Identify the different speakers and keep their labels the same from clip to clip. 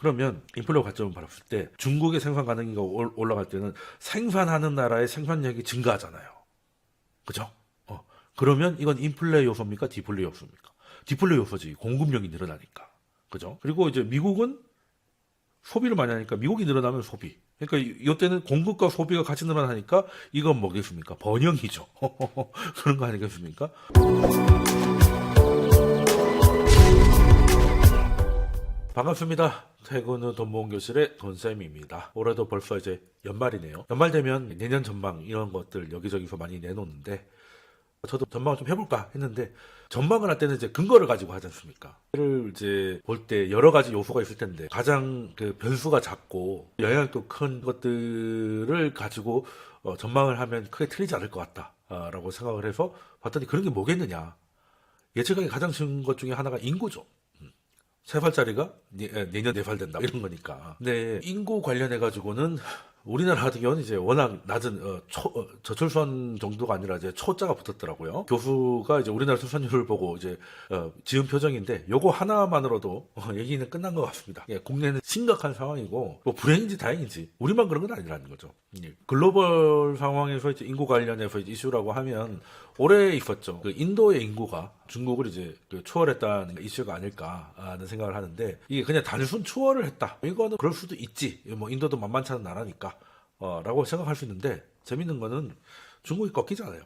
Speaker 1: 그러면 인플레 관점을 바랐을 때 중국의 생산 가능기가 올라갈 때는 생산하는 나라의 생산량이 증가하잖아요. 그죠? 그러면 이건 인플레 요소입니까? 디플레 요소입니까? 디플레 요소지. 공급량이 늘어나니까. 그죠? 그리고 이제 미국은 소비를 많이 하니까 미국이 늘어나면 소비. 그러니까 이때는 공급과 소비가 같이 늘어나니까 이건 뭐겠습니까? 번영이죠. 그런 거 아니겠습니까? 반갑습니다. 퇴근 후 돈 모은 교실의 돈쌤입니다. 올해도 벌써 이제 연말이네요. 연말 되면 내년 전망 이런 것들 여기저기서 많이 내놓는데 저도 전망을 좀 해볼까 했는데 전망을 할 때는 이제 근거를 가지고 하지 않습니까? 를 이제 볼 때 여러 가지 요소가 있을 텐데 가장 그 변수가 작고 영향도 큰 것들을 가지고 전망을 하면 크게 틀리지 않을 것 같다라고 생각을 해서 봤더니 그런 게 뭐겠느냐. 예측하기 가장 쉬운 것 중에 하나가 인구죠. 3살짜리가 내년 4살 된다 이런 거니까. 근데 인구 관련해 가지고는 우리나라 같은 경우는 이제 워낙 낮은 저출산 정도가 아니라 이제 초자가 붙었더라고요. 교수가 이제 우리나라 출산율을 보고 이제 지은 표정인데 요거 하나만으로도 얘기는 끝난 것 같습니다. 예, 국내는 심각한 상황이고 뭐 불행인지 다행인지 우리만 그런 건 아니라는 거죠. 예, 글로벌 상황에서 이제 인구 관련해서 이제 이슈라고 하면 올해 있었죠. 그 인도의 인구가 중국을 이제 추월했다는 이슈가 아닐까 하는 생각을 하는데 이게 그냥 단순 추월을 했다. 이거는 그럴 수도 있지. 뭐 인도도 만만치 않은 나라니까. 라고 생각할 수 있는데 재밌는 거는 중국이 꺾이잖아요.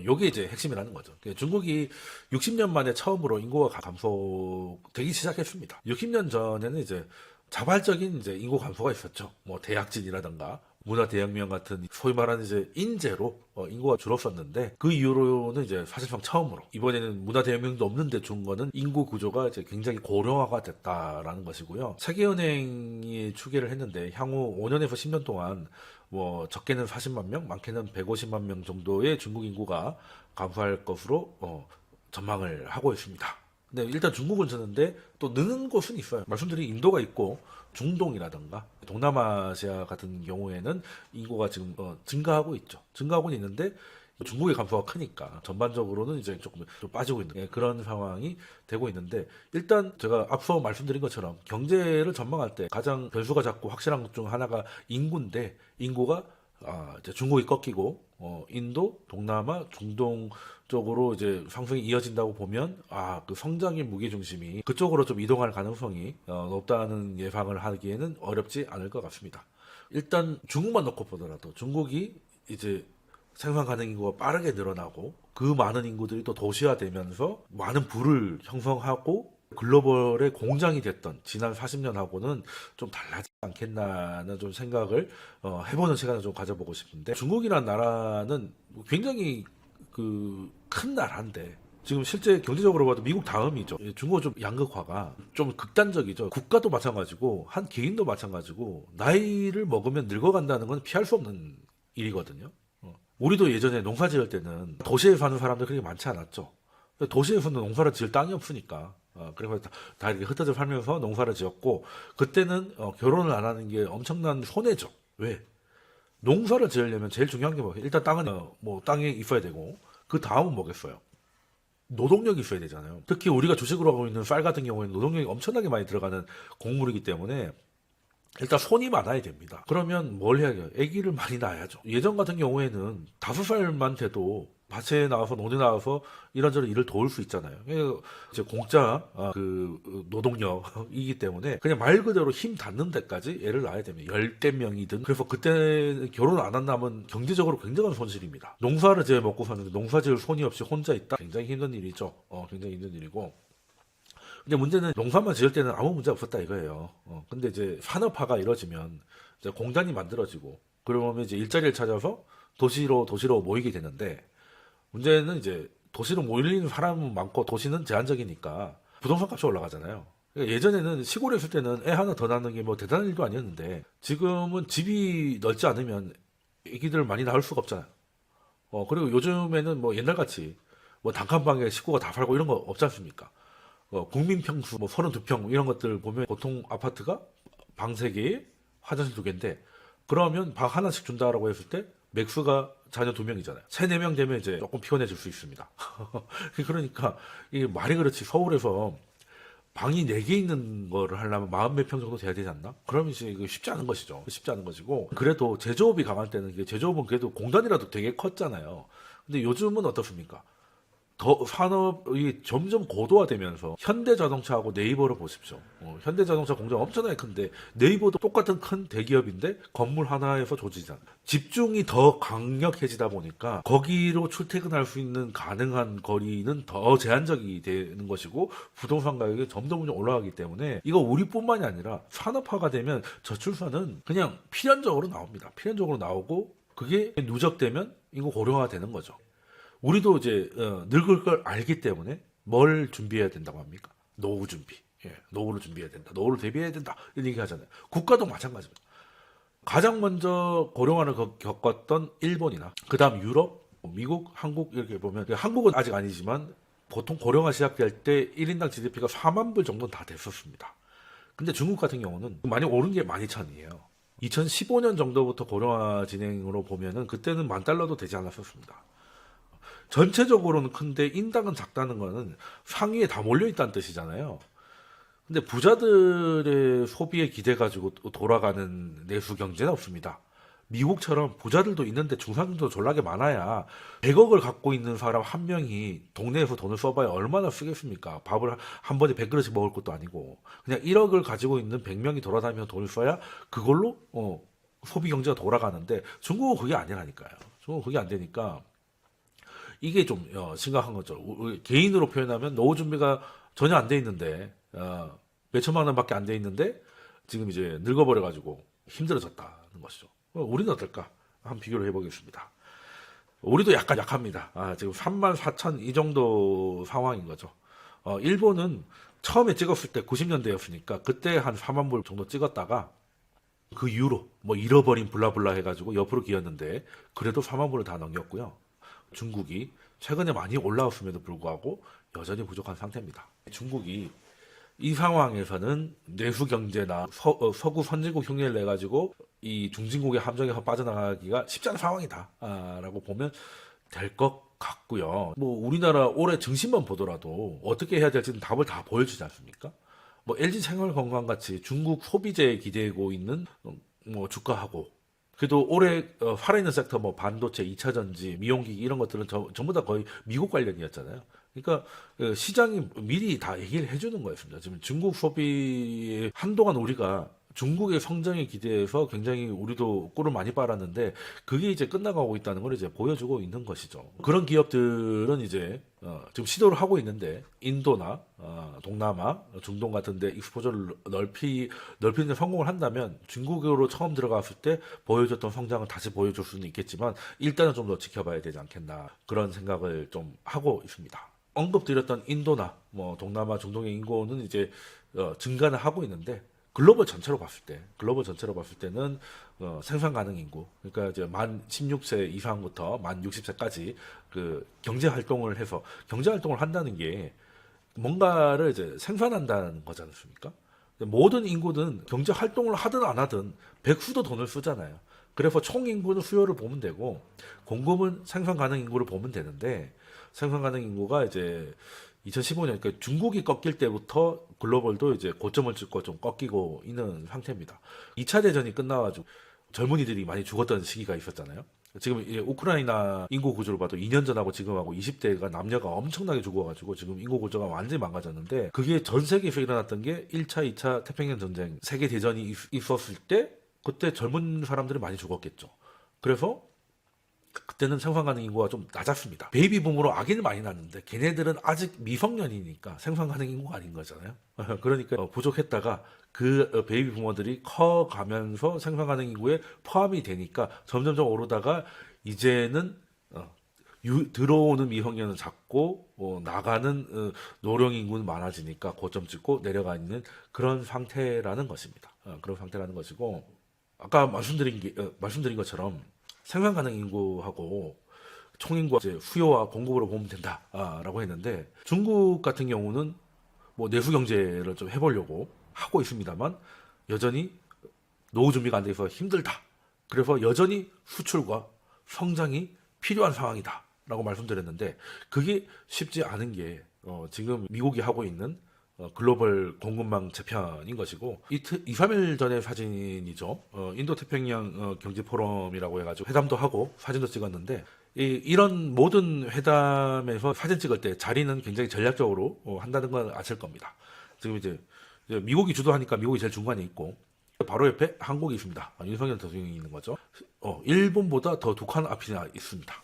Speaker 1: 요게 이제 핵심이라는 거죠. 중국이 60년 만에 처음으로 인구가 감소되기 시작했습니다. 60년 전에는 이제 자발적인 이제 인구 감소가 있었죠. 뭐 대약진이라든가 문화대혁명 같은 소위 말하는 이제 인재로 인구가 줄었었는데 그 이후로는 이제 사실상 처음으로 이번에는 문화대혁명도 없는데 준 거는 인구 구조가 이제 굉장히 고령화가 됐다라는 것이고요. 세계은행이 추계를 했는데 향후 5년에서 10년 동안 뭐 적게는 40만 명, 많게는 150만 명 정도의 중국 인구가 감소할 것으로 전망을 하고 있습니다. 근데 일단 중국은 저는데 또 느는 곳은 있어요. 말씀드린 인도가 있고 중동이라든가 동남아시아 같은 경우에는 인구가 지금 증가하고 있죠. 증가하고는 있는데 중국의 감소가 크니까 전반적으로는 이제 조금 좀 빠지고 있는 그런 상황이 되고 있는데 일단 제가 앞서 말씀드린 것처럼 경제를 전망할 때 가장 변수가 작고 확실한 것 중 하나가 인구인데 인구가 이제 중국이 꺾이고 인도, 동남아, 중동 쪽으로 이제 상승이 이어진다고 보면 그 성장의 무게 중심이 그쪽으로 좀 이동할 가능성이 높다는 예상을 하기에는 어렵지 않을 것 같습니다. 일단 중국만 놓고 보더라도 중국이 이제 생산 가능 인구가 빠르게 늘어나고 그 많은 인구들이 또 도시화되면서 많은 부를 형성하고 글로벌의 공장이 됐던 지난 40년하고는 좀 달라지지 않겠나는 좀 생각을 해보는 시간을 좀 가져보고 싶은데 중국이라는 나라는 굉장히 그 큰 나라인데 지금 실제 경제적으로 봐도 미국 다음이죠. 중국은 좀 양극화가 좀 극단적이죠. 국가도 마찬가지고 한 개인도 마찬가지고 나이를 먹으면 늙어간다는 건 피할 수 없는 일이거든요. 우리도 예전에 농사 지을 때는 도시에 사는 사람들 그렇게 많지 않았죠. 도시에서는 농사를 지을 땅이 없으니까. 그래서 다 이렇게 흩어져 살면서 농사를 지었고, 그때는 결혼을 안 하는 게 엄청난 손해죠. 왜? 농사를 지으려면 제일 중요한 게 뭐예요? 일단 땅은 뭐 땅이 있어야 되고, 그 다음은 뭐겠어요? 노동력이 있어야 되잖아요. 특히 우리가 주식으로 하고 있는 쌀 같은 경우에는 노동력이 엄청나게 많이 들어가는 곡물이기 때문에 일단 손이 많아야 됩니다. 그러면 뭘 해야 돼요? 아기를 많이 낳아야죠. 예전 같은 경우에는 5살만 돼도 밭에 나와서 농에 나와서 이런저런 일을 도울 수 있잖아요. 이제 공짜 그 노동력이기 때문에 그냥 말 그대로 힘 닿는 데까지 애를 낳아야 됩니다. 10대 명이든. 그래서 그때 결혼 안 한다면 경제적으로 굉장한 손실입니다. 농사를 지어 먹고 사는데 농사 지을 손이 없이 혼자 있다? 굉장히 힘든 일이죠. 굉장히 힘든 일이고. 근데 문제는 농사만 지을 때는 아무 문제 없었다 이거예요. 근데 이제 산업화가 이루어지면 이제 공단이 만들어지고 그러면 이제 일자리를 찾아서 도시로 모이게 되는데 문제는 이제 도시로 모이는 사람은 많고 도시는 제한적이니까 부동산 값이 올라가잖아요. 그러니까 예전에는 시골에 있을 때는 애 하나 더 낳는 게 뭐 대단한 일도 아니었는데 지금은 집이 넓지 않으면 애기들 많이 낳을 수가 없잖아요. 그리고 요즘에는 뭐 옛날같이 뭐 단칸방에 식구가 다 살고 이런 거 없지 않습니까? 국민 평수 뭐 32평 이런 것들 보면 보통 아파트가 방 3개에 화장실 2개인데 그러면 방 하나씩 준다라고 했을 때 맥스가 자녀 2명이잖아요. 3, 4명 되면 이제 조금 피곤해질 수 있습니다. 그러니까 이게 말이 그렇지 서울에서 방이 4개 있는 거를 하려면 40 몇 평 정도 돼야 되지 않나? 그러면 이제 이거 쉽지 않은 것이죠. 쉽지 않은 것이고. 그래도 제조업이 강할 때는 이게 제조업은 그래도 공단이라도 되게 컸잖아요. 근데 요즘은 어떻습니까? 더 산업이 점점 고도화되면서 현대자동차하고 네이버를 보십시오. 현대자동차 공장 엄청나게 큰데 네이버도 똑같은 큰 대기업인데 건물 하나에서 조직이잖아. 집중이 더 강력해지다 보니까 거기로 출퇴근할 수 있는 가능한 거리는 더 제한적이 되는 것이고 부동산 가격이 점점 올라가기 때문에 이거 우리뿐만이 아니라 산업화가 되면 저출산은 그냥 필연적으로 나옵니다. 필연적으로 나오고 그게 누적되면 이거 고령화가 되는 거죠. 우리도 이제 늙을 걸 알기 때문에 뭘 준비해야 된다고 합니까? 노후 준비. 예, 노후를 준비해야 된다. 노후를 대비해야 된다. 이런 얘기 하잖아요. 국가도 마찬가지입니다. 가장 먼저 고령화를 겪었던 일본이나 그다음 유럽, 미국, 한국 이렇게 보면 한국은 아직 아니지만 보통 고령화 시작될 때 1인당 GDP가 4만 불 정도는 다 됐었습니다. 근데 중국 같은 경우는 많이 오른 게 12,000이에요. 2015년 정도부터 고령화 진행으로 보면은 그때는 10,000달러도 되지 않았었습니다. 전체적으로는 큰데 인당은 작다는 거는 상위에 다 몰려 있다는 뜻이잖아요. 근데 부자들의 소비에 기대 가지고 돌아가는 내수 경제는 없습니다. 미국처럼 부자들도 있는데 중산층도 졸라게 많아야 100억을 갖고 있는 사람 한 명이 동네에서 돈을 써봐야 얼마나 쓰겠습니까? 밥을 한 번에 100그릇씩 먹을 것도 아니고 그냥 1억을 가지고 있는 100명이 돌아다니면서 돈을 써야 그걸로 소비 경제가 돌아가는데 중국은 그게 아니라니까요. 중국은 그게 안 되니까 이게 좀 심각한 거죠. 개인으로 표현하면 노후 준비가 전혀 안 돼 있는데 몇 천만 원밖에 안 돼 있는데 지금 이제 늙어버려 가지고 힘들어졌다는 것이죠. 우리는 어떨까? 한번 비교를 해보겠습니다. 우리도 약간 약합니다. 지금 3만 4천 이 정도 상황인 거죠. 일본은 처음에 찍었을 때 90년대였으니까 그때 한 4만 불 정도 찍었다가 그 이후로 뭐 잃어버린 블라블라 해가지고 옆으로 기었는데 그래도 4만 불을 다 넘겼고요. 중국이 최근에 많이 올라왔음에도 불구하고 여전히 부족한 상태입니다. 중국이 이 상황에서는 내수 경제나 서구 선진국 흉내를 내 가지고 이 중진국의 함정에서 빠져나가기가 쉽지 않은 상황이다라고 보면 될 것 같고요. 뭐 우리나라 올해 증시만 보더라도 어떻게 해야 될지는 답을 다 보여주지 않습니까? 뭐 LG 생활건강 같이 중국 소비재에 기대고 있는 뭐 주가하고 그래도 올해 살아있는 섹터 뭐 반도체, 2차 전지, 미용기기 이런 것들은 전부 다 거의 미국 관련이었잖아요. 그러니까 시장이 미리 다 얘기를 해주는 거였습니다. 지금 중국 소비 한동안 우리가 중국의 성장에 기대해서 굉장히 우리도 꿀을 많이 빨았는데 그게 이제 끝나가고 있다는 걸 이제 보여주고 있는 것이죠. 그런 기업들은 이제 지금 시도를 하고 있는데 인도나 동남아, 중동 같은데 익스포저를 넓히는 성공을 한다면 중국으로 처음 들어갔을 때 보여줬던 성장을 다시 보여줄 수는 있겠지만 일단은 좀 더 지켜봐야 되지 않겠나 그런 생각을 좀 하고 있습니다. 언급드렸던 인도나 뭐 동남아, 중동의 인구는 이제 증가는 하고 있는데 글로벌 전체로 봤을 때는 생산 가능 인구, 그러니까 이제 만 16세 이상부터 만 60세까지 그 경제 활동을 해서 경제 활동을 한다는 게 뭔가를 이제 생산한다는 거지 않습니까? 모든 인구는 경제 활동을 하든 안 하든 백수도 돈을 쓰잖아요. 그래서 총 인구는 수요를 보면 되고 공급은 생산 가능 인구를 보면 되는데 생산 가능 인구가 이제 2015년, 그러니까 중국이 꺾일 때부터 글로벌도 이제 고점을 찍고 좀 꺾이고 있는 상태입니다. 2차 대전이 끝나가지고 젊은이들이 많이 죽었던 시기가 있었잖아요. 지금 이제 우크라이나 인구 구조를 봐도 2년 전하고 지금하고 20대가 남녀가 엄청나게 죽어가지고 지금 인구 구조가 완전히 망가졌는데 그게 전 세계에서 일어났던 게 1차, 2차 태평양 전쟁, 세계 대전이 있었을 때 그때 젊은 사람들이 많이 죽었겠죠. 그래서 그때는 생산 가능 인구가 좀 낮았습니다. 베이비 붐으로 아기를 많이 낳는데 걔네들은 아직 미성년이니까 생산 가능 인구가 아닌 거잖아요. 그러니까 부족했다가 그 베이비 부모들이 커가면서 생산 가능 인구에 포함이 되니까 점점점 오르다가 이제는 들어오는 미성년은 작고 나가는 노령 인구는 많아지니까 고점 찍고 내려가 있는 그런 상태라는 것입니다. 그런 상태라는 것이고 아까 말씀드린 것처럼 생산 가능 인구하고 총인구 이제 수요와 공급으로 보면 된다라고 했는데 중국 같은 경우는 뭐 내수 경제를 좀 해보려고 하고 있습니다만 여전히 노후 준비가 안 돼서 힘들다. 그래서 여전히 수출과 성장이 필요한 상황이다라고 말씀드렸는데 그게 쉽지 않은 게 지금 미국이 하고 있는 글로벌 공급망 재편인 것이고 2, 3일 전의 사진이죠. 인도 태평양 경제 포럼이라고 해가지고 회담도 하고 사진도 찍었는데 이런 모든 회담에서 사진 찍을 때 자리는 굉장히 전략적으로 한다는 걸 아실 겁니다. 지금 이제 미국이 주도하니까 미국이 제일 중간에 있고 바로 옆에 한국이 있습니다. 윤석열 대통령이 있는 거죠. 일본보다 더 두 칸 앞이 있습니다.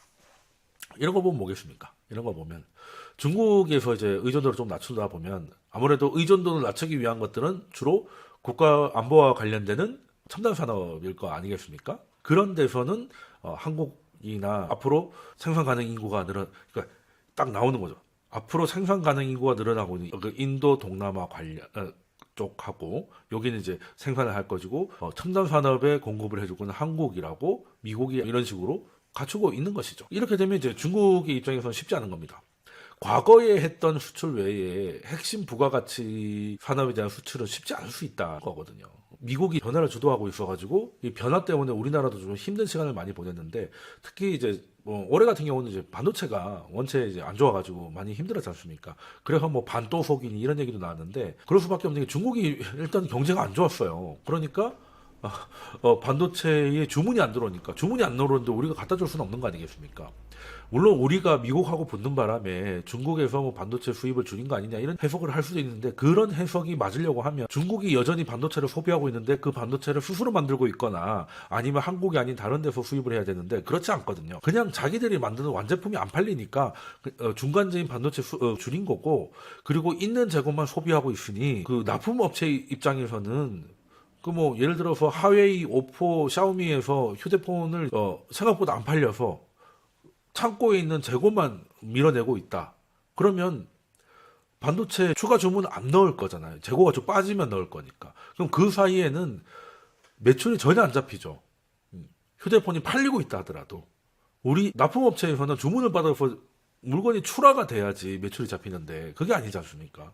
Speaker 1: 이런 거 보면 뭐겠습니까? 이런 거 보면 중국에서 이제 의존도를 좀 낮추다 보면 아무래도 의존도를 낮추기 위한 것들은 주로 국가 안보와 관련되는 첨단 산업일 거 아니겠습니까? 그런 데서는 한국이나 앞으로 생산 가능 인구가 그러니까 딱 나오는 거죠. 앞으로 생산 가능 인구가 늘어나고 있는 그 인도 동남아 관련 쪽하고 여기는 이제 생산을 할 것이고 첨단 산업에 공급을 해주고는 한국이라고 미국이 이런 식으로 갖추고 있는 것이죠. 이렇게 되면 이제 중국의 입장에서는 쉽지 않은 겁니다. 과거에 했던 수출 외에 핵심 부가가치 산업에 대한 수출은 쉽지 않을 수 있다는 거거든요. 미국이 변화를 주도하고 있어가지고 이 변화 때문에 우리나라도 좀 힘든 시간을 많이 보냈는데 특히 이제 올해 같은 경우는 이제 반도체가 원체 이제 안 좋아가지고 많이 힘들었지 않습니까? 그래서 뭐 반도속이니 이런 얘기도 나왔는데 그럴 수밖에 없는 게 중국이 일단 경제가 안 좋았어요. 그러니까 반도체에 주문이 안 들어오니까 주문이 안 들어오는데 우리가 갖다 줄 수는 없는 거 아니겠습니까? 물론 우리가 미국하고 붙는 바람에 중국에서 뭐 반도체 수입을 줄인 거 아니냐 이런 해석을 할 수도 있는데 그런 해석이 맞으려고 하면 중국이 여전히 반도체를 소비하고 있는데 그 반도체를 스스로 만들고 있거나 아니면 한국이 아닌 다른 데서 수입을 해야 되는데 그렇지 않거든요. 그냥 자기들이 만드는 완제품이 안 팔리니까 중간재인 반도체 줄인 거고 그리고 있는 재고만 소비하고 있으니 그 납품업체 입장에서는 그 뭐 예를 들어서 하웨이, 오포, 샤오미에서 휴대폰을 생각보다 안 팔려서 창고에 있는 재고만 밀어내고 있다. 그러면 반도체 추가 주문 안 넣을 거잖아요. 재고가 좀 빠지면 넣을 거니까. 그럼 그 사이에는 매출이 전혀 안 잡히죠. 휴대폰이 팔리고 있다 하더라도 우리 납품업체에서는 주문을 받아서 물건이 출하가 돼야지 매출이 잡히는데 그게 아니지 않습니까?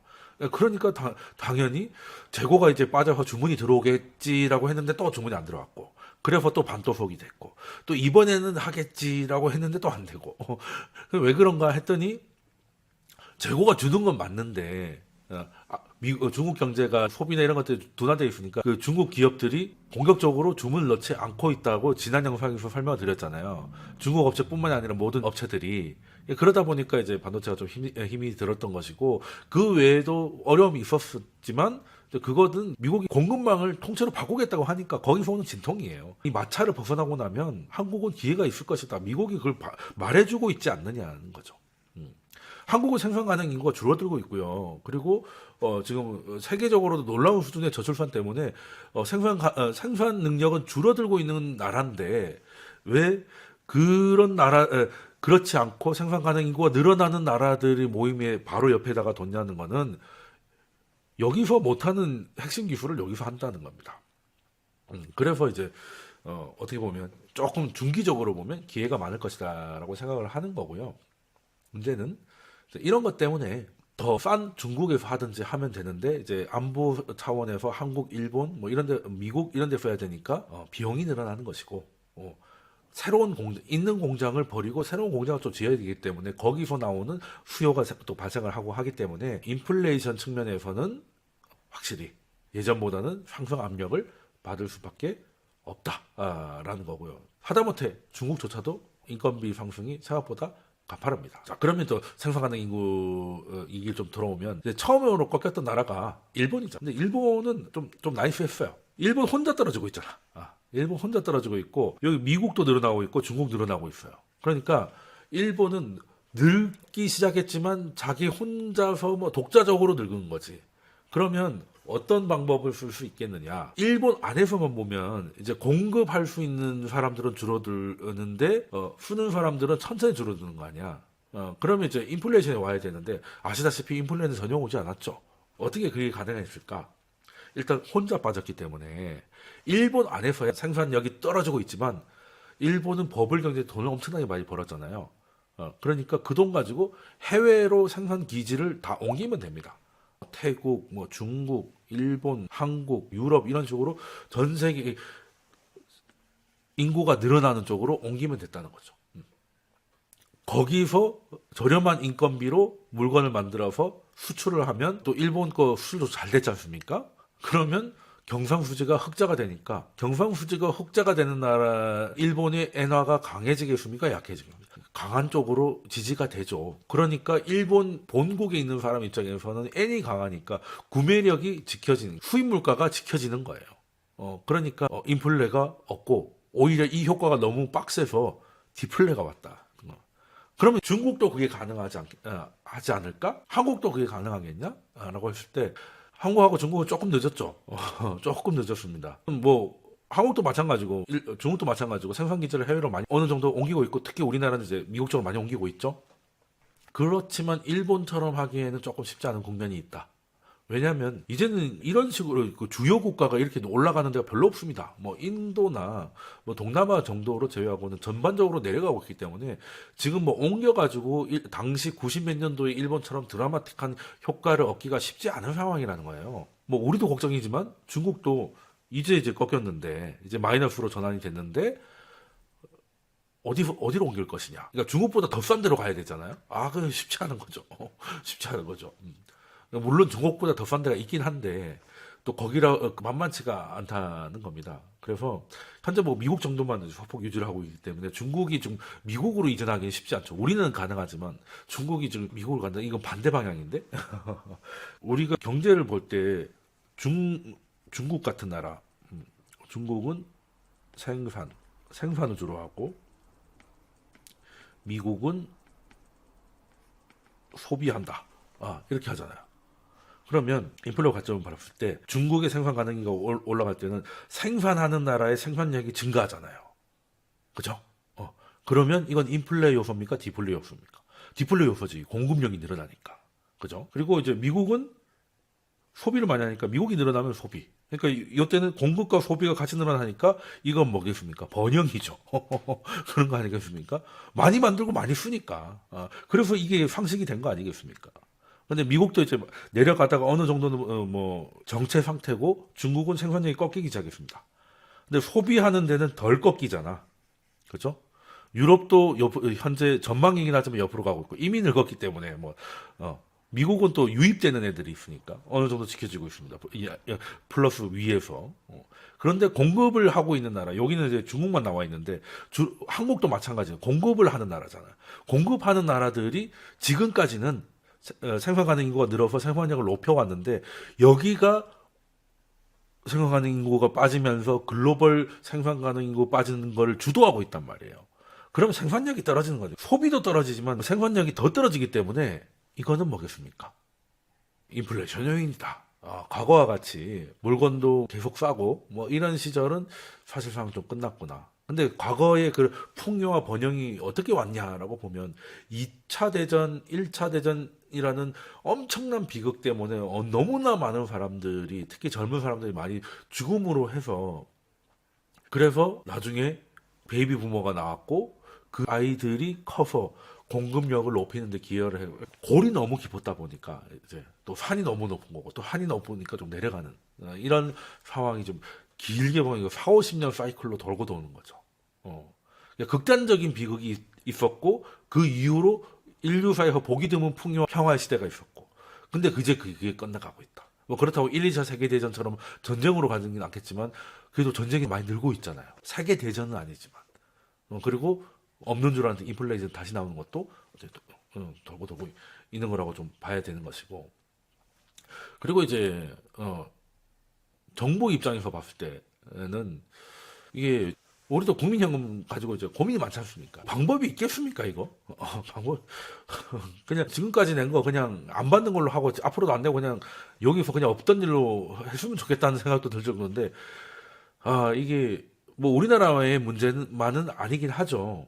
Speaker 1: 그러니까 당연히 재고가 이제 빠져서 주문이 들어오겠지라고 했는데 또 주문이 안 들어왔고 그래서 또 반도속이 됐고 또 이번에는 하겠지라고 했는데 또 안 되고 왜 그런가 했더니 재고가 주는 건 맞는데 중국 경제가 소비나 이런 것들이 둔화되어 있으니까 그 중국 기업들이 공격적으로 주문을 넣지 않고 있다고 지난 영상에서 설명을 드렸잖아요. 중국 업체뿐만이 아니라 모든 업체들이 그러다 보니까 이제 반도체가 좀 힘이 들었던 것이고 그 외에도 어려움이 있었지만 그거는 미국이 공급망을 통째로 바꾸겠다고 하니까 거기서 오는 진통이에요. 이 마찰을 벗어나고 나면 한국은 기회가 있을 것이다. 미국이 그걸 말해주고 있지 않느냐는 거죠. 한국은 생산 가능 인구가 줄어들고 있고요. 그리고 지금 세계적으로도 놀라운 수준의 저출산 때문에 생산 능력은 줄어들고 있는 나라인데 왜 그런 그렇지 않고 생산 가능 인구가 늘어나는 나라들이 모임에 바로 옆에다가 뒀냐는 거는 여기서 못하는 핵심 기술을 여기서 한다는 겁니다. 그래서 이제 어떻게 보면 조금 중기적으로 보면 기회가 많을 것이다라고 생각을 하는 거고요. 문제는 이런 것 때문에 더 싼 중국에서 하든지 하면 되는데 이제 안보 차원에서 한국, 일본 뭐 이런 데 미국 이런 데 써야 되니까 비용이 늘어나는 것이고 새로운 있는 공장을 버리고 새로운 공장을 또 지어야 되기 때문에 거기서 나오는 수요가 또 발생을 하고 하기 때문에 인플레이션 측면에서는 확실히 예전보다는 상승 압력을 받을 수밖에 없다라는 거고요. 하다못해 중국조차도 인건비 상승이 생각보다 가파릅니다. 자, 그러면 또 생산 가능 인구 이게 좀 들어오면 이제 처음으로 꺾였던 나라가 일본이죠. 근데 일본은 좀 나이스했어요. 일본 혼자 떨어지고 있잖아. 일본 혼자 떨어지고 있고 여기 미국도 늘어나고 있고 중국 늘어나고 있어요. 그러니까 일본은 늙기 시작했지만 자기 혼자서 뭐 독자적으로 늙은 거지. 그러면 어떤 방법을 쓸 수 있겠느냐? 일본 안에서만 보면 이제 공급할 수 있는 사람들은 줄어드는데 쓰는 사람들은 천천히 줄어드는 거 아니야? 그러면 이제 인플레이션이 와야 되는데 아시다시피 인플레이션 전혀 오지 않았죠. 어떻게 그게 가능했을까? 일단 혼자 빠졌기 때문에 일본 안에서야 생산력이 떨어지고 있지만 일본은 버블 경제 돈을 엄청나게 많이 벌었잖아요. 그러니까 그 돈 가지고 해외로 생산 기지를 다 옮기면 됩니다. 태국, 뭐 중국, 일본, 한국, 유럽 이런 식으로 전 세계 인구가 늘어나는 쪽으로 옮기면 됐다는 거죠. 거기서 저렴한 인건비로 물건을 만들어서 수출을 하면 또 일본 거 수출도 잘 됐지 않습니까? 그러면 경상수지가 흑자가 되니까 경상수지가 흑자가 되는 나라 일본의 엔화가 강해지겠습니까? 약해지겠습니까? 강한 쪽으로 지지가 되죠. 그러니까 일본 본국에 있는 사람 입장에서는 엔이 강하니까 구매력이 지켜지는 수입 물가가 지켜지는 거예요. 그러니까 인플레가 없고 오히려 이 효과가 너무 빡세서 디플레가 왔다. 그러면 중국도 그게 하지 않을까? 한국도 그게 가능하겠냐? 라고 했을 때 한국하고 중국은 조금 늦었죠. 조금 늦었습니다. 뭐 한국도 마찬가지고 중국도 마찬가지고 생산 기지를 해외로 많이 어느 정도 옮기고 있고 특히 우리나라는 이제 미국 쪽으로 많이 옮기고 있죠. 그렇지만 일본처럼 하기에는 조금 쉽지 않은 국면이 있다. 왜냐하면 이제는 이런 식으로 그 주요 국가가 이렇게 올라가는 데가 별로 없습니다. 뭐 인도나 뭐 동남아 정도로 제외하고는 전반적으로 내려가고 있기 때문에 지금 뭐 옮겨가지고 당시 90 몇 년도에 일본처럼 드라마틱한 효과를 얻기가 쉽지 않은 상황이라는 거예요. 뭐 우리도 걱정이지만 중국도 이제 꺾였는데 이제 마이너스로 전환이 됐는데 어디로 옮길 것이냐. 그러니까 중국보다 더 싼 데로 가야 되잖아요. 그건 쉽지 않은 거죠. 쉽지 않은 거죠. 물론 중국보다 더 싼 데가 있긴 한데 또 거기라 만만치가 않다는 겁니다. 그래서 현재 뭐 미국 정도만 소폭 유지를 하고 있기 때문에 중국이 좀 미국으로 이전하기는 쉽지 않죠. 우리는 가능하지만 중국이 지금 미국으로 간다. 이건 반대 방향인데 우리가 경제를 볼 때 중국 같은 나라, 중국은 생산을 주로 하고 미국은 소비한다. 이렇게 하잖아요. 그러면 인플레 관점을 바랐을 때 중국의 생산 가능기가 올라갈 때는 생산하는 나라의 생산력이 증가하잖아요. 그죠? 그러면 이건 인플레 요소입니까? 디플레 요소입니까? 디플레 요소지. 공급력이 늘어나니까. 그죠? 그리고 이제 미국은 소비를 많이 하니까 미국이 늘어나면 소비. 그러니까 이때는 공급과 소비가 같이 늘어나니까 이건 뭐겠습니까? 번영이죠. 그런 거 아니겠습니까? 많이 만들고 많이 쓰니까. 그래서 이게 상식이 된 거 아니겠습니까? 근데 미국도 이제 내려가다가 어느 정도는 뭐 정체 상태고 중국은 생산력이 꺾이기 시작했습니다. 근데 소비하는 데는 덜 꺾이잖아. 그죠? 유럽도 현재 전망이긴 하지만 옆으로 가고 있고 이미 늙었기 때문에 미국은 또 유입되는 애들이 있으니까 어느 정도 지켜지고 있습니다. 플러스 위에서. 그런데 공급을 하고 있는 나라, 여기는 이제 중국만 나와 있는데 한국도 마찬가지예요. 공급을 하는 나라잖아요. 공급하는 나라들이 지금까지는 생산 가능 인구가 늘어서 생산력을 높여왔는데 여기가 생산 가능 인구가 빠지면서 글로벌 생산 가능 인구 빠지는 걸 주도하고 있단 말이에요. 그러면 생산력이 떨어지는 거죠. 소비도 떨어지지만 생산력이 더 떨어지기 때문에 이거는 뭐겠습니까? 인플레이션 요인이다. 과거와 같이 물건도 계속 싸고 뭐 이런 시절은 사실상 좀 끝났구나. 근데 과거의 그 풍요와 번영이 어떻게 왔냐라고 보면 2차 대전, 1차 대전이라는 엄청난 비극 때문에 너무나 많은 사람들이 특히 젊은 사람들이 많이 죽음으로 해서 그래서 나중에 베이비 부모가 나왔고 그 아이들이 커서 공급력을 높이는 데 기여를 해요. 골이 너무 깊었다 보니까 이제 또 산이 너무 높은 거고 또 산이 높으니까 좀 내려가는 이런 상황이 좀 길게 보면 4, 50년 사이클로 돌고 도는 거죠. 그러니까 극단적인 비극이 있었고 그 이후로 인류 사이에서 보기 드문 풍요와 평화의 시대가 있었고 근데 이제 그게 끝나가고 있다. 뭐 그렇다고 1, 2차 세계대전처럼 전쟁으로 가는 건 않겠지만 그래도 전쟁이 많이 늘고 있잖아요. 세계대전은 아니지만 그리고 없는 줄 알았는데 인플레이션 다시 나오는 것도 돌고 있는 거라고 좀 봐야 되는 것이고 그리고 이제 정부 입장에서 봤을 때는 이게 우리도 국민연금 가지고 이제 고민이 많지 않습니까? 방법이 있겠습니까 이거? 방법 그냥 지금까지 낸 거 그냥 안 받는 걸로 하고 앞으로도 안 내고 그냥 여기서 그냥 없던 일로 했으면 좋겠다는 생각도 들 정도인데 이게 뭐 우리나라의 문제만은 아니긴 하죠.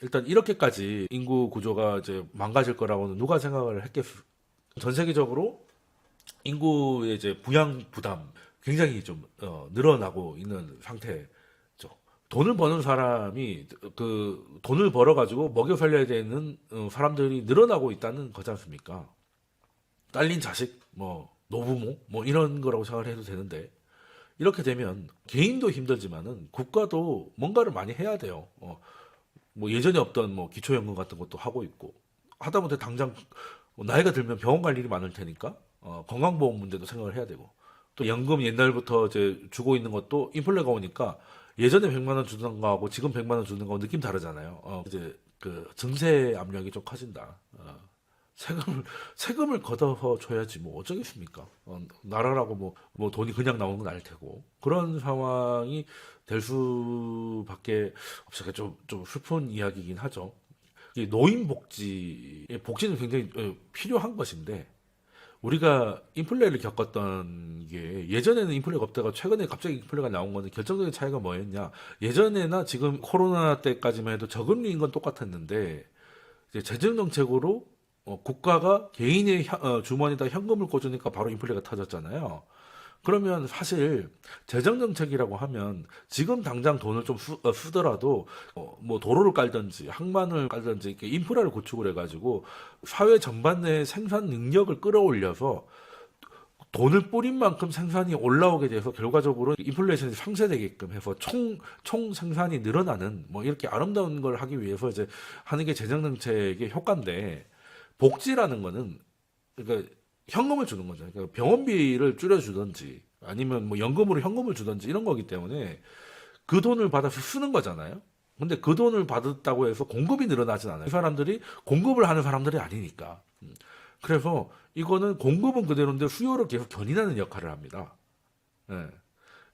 Speaker 1: 일단 이렇게까지 인구 구조가 이제 망가질 거라고는 누가 생각을 했겠어? 전 세계적으로 인구의 이제 부양 부담 굉장히 좀 늘어나고 있는 상태죠. 돈을 버는 사람이 그 돈을 벌어 가지고 먹여 살려야 되는 사람들이 늘어나고 있다는 거지 않습니까? 딸린 자식, 뭐 노부모, 뭐 이런 거라고 생각을 해도 되는데 이렇게 되면 개인도 힘들지만은 국가도 뭔가를 많이 해야 돼요. 뭐 예전에 없던 뭐 기초연금 같은 것도 하고 있고 하다못해 당장 뭐 나이가 들면 병원 갈 일이 많을 테니까 건강보험 문제도 생각을 해야 되고 또 연금 옛날부터 이제 주고 있는 것도 인플레가 오니까 예전에 100만 원 주던 거하고 지금 100만 원 주는 거 느낌 다르잖아요. 이제 그 증세 압력이 좀 커진다. 세금을 걷어서 줘야지 뭐 어쩌겠습니까? 나라라고 뭐 돈이 그냥 나오는 건 아닐 테고 그런 상황이 될 수밖에 없으니까 좀 슬픈 이야기이긴 하죠. 이 복지는 굉장히 필요한 것인데 우리가 인플레를 겪었던 게 예전에는 인플레가 없다가 최근에 갑자기 인플레가 나온 거는 결정적인 차이가 뭐였냐? 예전에나 지금 코로나 때까지만 해도 저금리인 건 똑같았는데 이제 재정 정책으로 국가가 개인의 주머니에다 현금을 꽂으니까 바로 인플레가 터졌잖아요. 그러면 사실 재정 정책이라고 하면 지금 당장 돈을 좀 쓰더라도 뭐 도로를 깔든지 항만을 깔든지 이렇게 인프라를 구축을 해가지고 사회 전반의 생산 능력을 끌어올려서 돈을 뿌린 만큼 생산이 올라오게 돼서 결과적으로 인플레이션이 상쇄되게끔 해서 총 생산이 늘어나는 뭐 이렇게 아름다운 걸 하기 위해서 이제 하는 게 재정 정책의 효과인데 복지라는 거는 그러니까 현금을 주는 거죠. 그러니까 병원비를 줄여주든지 아니면 뭐 연금으로 현금을 주든지 이런 거기 때문에 그 돈을 받아서 쓰는 거잖아요. 근데 그 돈을 받았다고 해서 공급이 늘어나진 않아요. 이 사람들이 공급을 하는 사람들이 아니니까. 그래서 이거는 공급은 그대로인데 수요를 계속 견인하는 역할을 합니다. 예.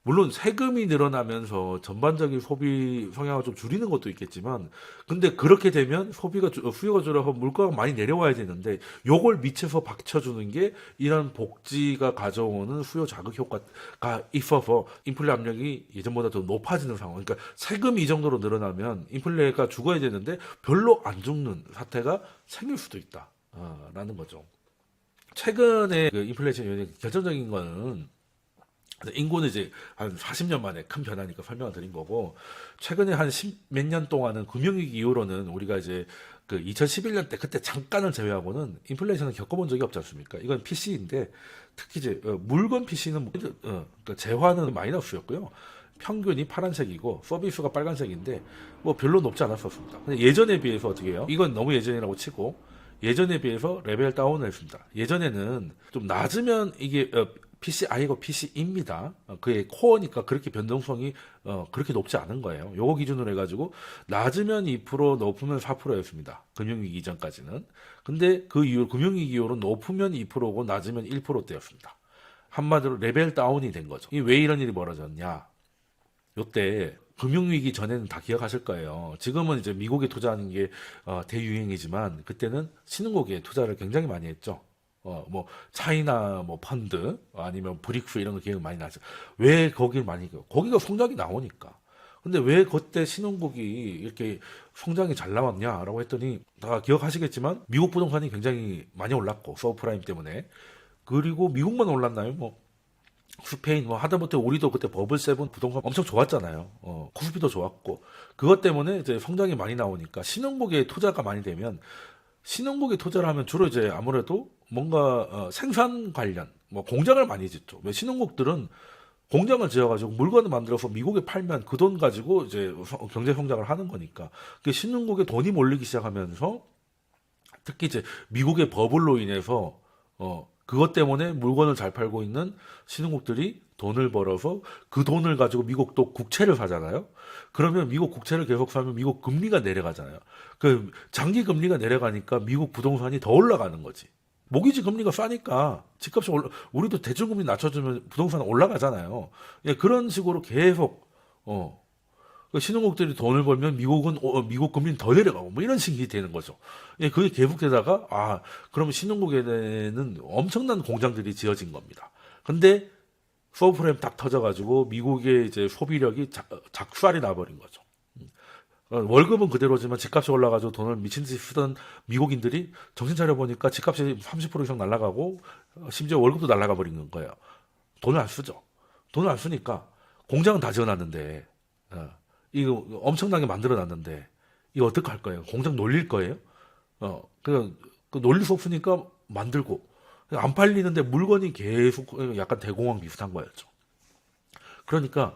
Speaker 1: 물론 세금이 늘어나면서 전반적인 소비 성향을 좀 줄이는 것도 있겠지만, 근데 그렇게 되면 수요가 줄어서 물가가 많이 내려와야 되는데, 요걸 밑에서 받쳐주는 게 이런 복지가 가져오는 수요 자극 효과가 있어서 인플레 압력이 예전보다 더 높아지는 상황. 그러니까 세금이 이 정도로 늘어나면 인플레가 죽어야 되는데 별로 안 죽는 사태가 생길 수도 있다. 라는 거죠. 최근에 그 인플레이션 요인의 결정적인 거는 인구는 이제 한 40년 만에 큰 변화니까 설명을 드린 거고, 최근에 한 몇 년 동안은 금융위기 이후로는 우리가 이제 그 2011년 때 그때 잠깐을 제외하고는 인플레이션을 겪어본 적이 없지 않습니까? 이건 PC인데 특히 이제 물건 PC는 그러니까 재화는 마이너스였고요. 평균이 파란색이고 서비스가 빨간색인데 뭐 별로 높지 않았었습니다. 근데 예전에 비해서 어떻게 해요? 이건 너무 예전이라고 치고 예전에 비해서 레벨 다운을 했습니다. 예전에는 좀 낮으면 이게 PCI고 PC입니다. 그의 코어니까 그렇게 변동성이 그렇게 높지 않은 거예요. 요거 기준으로 해가지고 낮으면 2%, 높으면 4%였습니다. 금융위기 이전까지는. 근데 그 이후 금융위기 이후로 높으면 2%고 낮으면 1%대였습니다. 한마디로 레벨 다운이 된 거죠. 왜 이런 일이 벌어졌냐? 요때 금융위기 전에는 다 기억하실 거예요. 지금은 이제 미국에 투자하는 게 대유행이지만 그때는 신흥국에 투자를 굉장히 많이 했죠. 뭐 차이나 뭐 펀드 아니면 브릭스 이런 거 기억 많이 나죠. 왜 거길 많이 거기가 성장이 나오니까. 근데 왜 그때 신흥국이 이렇게 성장이 잘 나왔냐라고 했더니 다 기억하시겠지만 미국 부동산이 굉장히 많이 올랐고 서브프라임 때문에. 그리고 미국만 올랐나요? 뭐 스페인 뭐 하다못해 우리도 그때 버블 세븐 부동산 엄청 좋았잖아요. 코스피도 좋았고 그것 때문에 이제 성장이 많이 나오니까 신흥국에 투자가 많이 되면 신흥국에 투자를 하면 주로 이제 아무래도 뭔가 생산 관련 뭐 공장을 많이 짓죠. 왜 신흥국들은 공장을 지어가지고 물건을 만들어서 미국에 팔면 그 돈 가지고 이제 경제 성장을 하는 거니까 그 신흥국에 돈이 몰리기 시작하면서 특히 이제 미국의 버블로 인해서 그것 때문에 물건을 잘 팔고 있는 신흥국들이 돈을 벌어서 그 돈을 가지고 미국도 국채를 사잖아요. 그러면 미국 국채를 계속 사면 미국 금리가 내려가잖아요. 그 장기 금리가 내려가니까 미국 부동산이 더 올라가는 거지. 모기지 금리가 싸니까 집값이 우리도 대출 금리 낮춰주면 부동산 올라가잖아요. 예, 그런 식으로 계속 그 신흥국들이 돈을 벌면 미국 금리는 더 내려가고 뭐 이런 식이 되는 거죠. 예, 그게 계속되다가 그러면 신흥국에는 엄청난 공장들이 지어진 겁니다. 근데 서브프라임 딱 터져가지고 미국의 이제 소비력이 작살이 나버린 거죠. 월급은 그대로지만 집값이 올라가지고 돈을 미친 듯이 쓰던 미국인들이 정신 차려 보니까 집값이 30% 이상 날아가고 심지어 월급도 날아가 버리는 거예요. 돈을 안 쓰죠. 돈을 안 쓰니까 공장은 다 지어놨는데 이거 엄청나게 만들어놨는데 이거 어떻게 할 거예요? 공장 놀릴 거예요? 그 놀릴 수 없으니까 만들고 안 팔리는데 물건이 계속 약간 대공황 비슷한 거였죠. 그러니까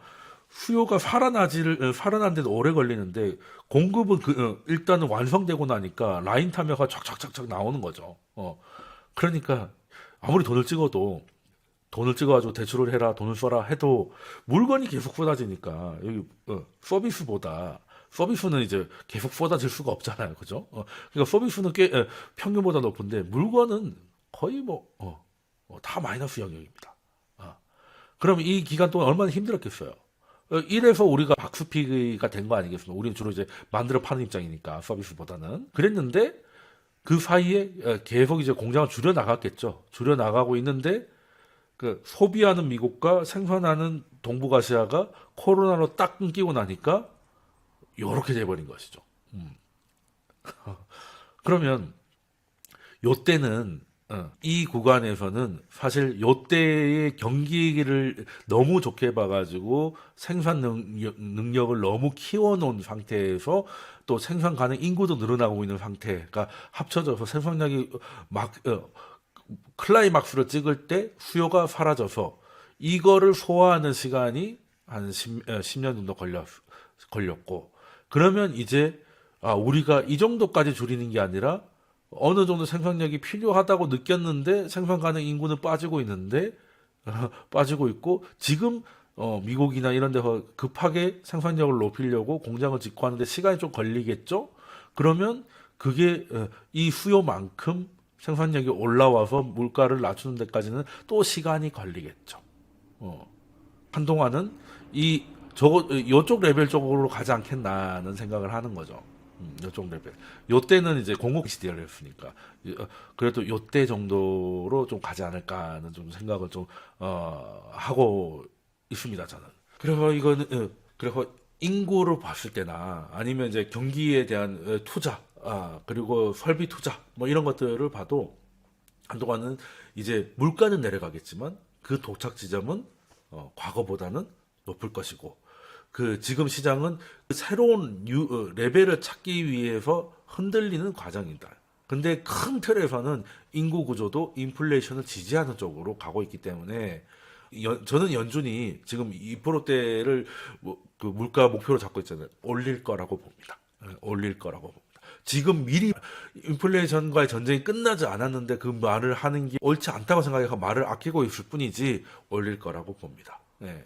Speaker 1: 수요가 살아나는데도 오래 걸리는데 공급은 일단은 완성되고 나니까 라인 타면가 쫙쫙쫙쫙 나오는 거죠. 그러니까 아무리 돈을 찍어가지고 대출을 해라, 돈을 써라 해도 물건이 계속 쏟아지니까 여기 서비스는 이제 계속 쏟아질 수가 없잖아요, 그죠? 그러니까 서비스는 평균보다 높은데 물건은 거의 다 마이너스 영역입니다. 그럼 이 기간 동안 얼마나 힘들었겠어요? 이래서 우리가 박스피가 된 거 아니겠습니까? 우리는 주로 이제 만들어 파는 입장이니까 서비스보다는 그랬는데 그 사이에 계속 이제 공장을 줄여 나갔겠죠. 줄여 나가고 있는데 그 소비하는 미국과 생산하는 동북아시아가 코로나로 딱 끊기고 나니까 요렇게 돼버린 것이죠. 그러면 요때는 이 구간에서는 사실 요때의 경기를 너무 좋게 봐가지고 생산 능력을 너무 키워놓은 상태에서 또 생산 가능 인구도 늘어나고 있는 상태가 합쳐져서 생산량이 클라이막스를 찍을 때 수요가 사라져서 이거를 소화하는 시간이 한 10년 정도 걸렸고 그러면 이제 우리가 이 정도까지 줄이는 게 아니라 어느 정도 생산력이 필요하다고 느꼈는데 생산 가능 인구는 빠지고 있고 지금 미국이나 이런 데서 급하게 생산력을 높이려고 공장을 짓고 하는데 시간이 좀 걸리겠죠? 그러면 그게 이 수요만큼 생산력이 올라와서 물가를 낮추는 데까지는 또 시간이 걸리겠죠. 한동안은 요쪽 레벨 쪽으로 가지 않겠나는 생각을 하는 거죠. 요쪽 레벨. 요때는 이제 공급 시대였으니까. 그래도 요때 정도로 좀 가지 않을까는 좀 생각을 좀, 하고 있습니다, 저는. 그래서 인구를 봤을 때나 아니면 이제 경기에 대한 투자, 그리고 설비 투자, 뭐 이런 것들을 봐도 한동안은 이제 물가는 내려가겠지만 그 도착 지점은 과거보다는 높을 것이고 지금 시장은 새로운 레벨을 찾기 위해서 흔들리는 과정이다. 근데 큰 틀에서는 인구 구조도 인플레이션을 지지하는 쪽으로 가고 있기 때문에 저는 연준이 지금 2%대를 그 물가 목표로 잡고 있잖아요. 올릴 거라고 봅니다. 지금 미리 인플레이션과의 전쟁이 끝나지 않았는데 그 말을 하는 게 옳지 않다고 생각해서 말을 아끼고 있을 뿐이지 올릴 거라고 봅니다.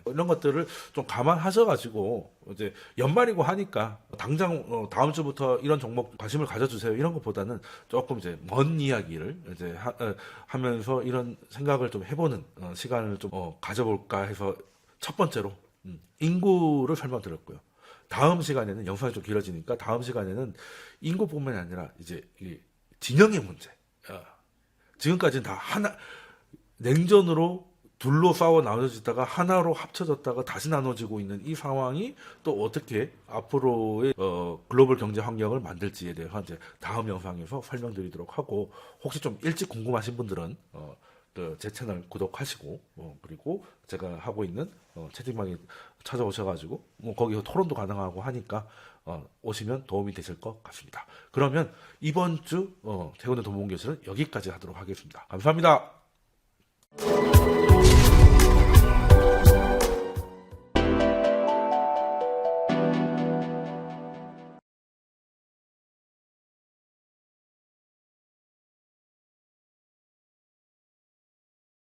Speaker 1: 이런 것들을 좀 감안하셔가지고 이제 연말이고 하니까 당장 다음 주부터 이런 종목 관심을 가져주세요 이런 것보다는 조금 이제 먼 이야기를 이제 하면서 이런 생각을 좀 해보는 시간을 좀 가져볼까 해서 첫 번째로 인구를 설명드렸고요. 다음 시간에는 영상이 좀 길어지니까 다음 시간에는 인구뿐만이 아니라 이제 이 진영의 문제. 지금까지는 다 냉전으로 둘로 싸워 나눠지다가 하나로 합쳐졌다가 다시 나눠지고 있는 이 상황이 또 어떻게 앞으로의 글로벌 경제 환경을 만들지에 대해서 이제 다음 영상에서 설명드리도록 하고 혹시 좀 일찍 궁금하신 분들은 제 채널 구독하시고 그리고 제가 하고 있는 채팅방에 찾아오셔가지고 거기서 토론도 가능하고 하니까 오시면 도움이 되실 것 같습니다. 그러면 이번 주 태훈의 돈봉교실은 여기까지 하도록 하겠습니다. 감사합니다.